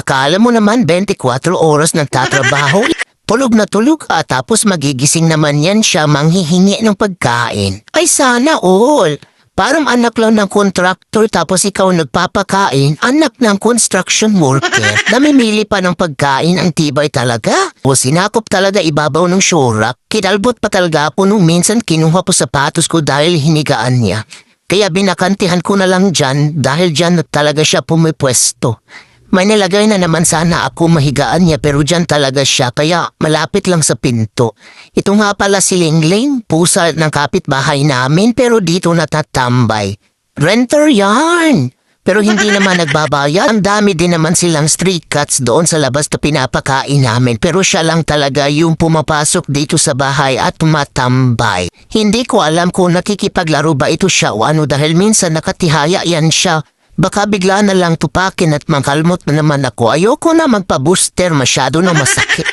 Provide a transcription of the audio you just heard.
Akala mo naman 24 oras nagtatrabaho. Tulog na tulog ka tapos magigising naman yan siya manghihingi ng pagkain. Ay sana all. Parang anak lang ng contractor tapos ikaw nagpapakain, anak ng construction worker. Namimili pa ng pagkain, ang tibay talaga. O sinakop talaga ibabaw ng shorak. Kinalbot pa talaga po nung minsan kinuha po sapatos ko dahil hinigaan niya. Kaya binakantihan ko na lang dyan dahil dyan na talaga siya pumipwesto. May nilagay na naman sana ako mahigaan niya pero dyan talaga siya kaya malapit lang sa pinto. Ito nga pala si Lingling, pusa ng kapitbahay namin pero dito natatambay. Renter yarn! Pero hindi naman nagbabayad. Ang dami din naman silang street cats doon sa labas na pinapakain namin. Pero siya lang talaga yung pumapasok dito sa bahay at tumatambay. Hindi ko alam kung nakikipaglaro ba ito siya o ano dahil minsan nakatihaya yan siya. Baka bigla na lang tupakin at mangkalmot na naman ako. Ayoko na magpa-booster, masyado na masakit.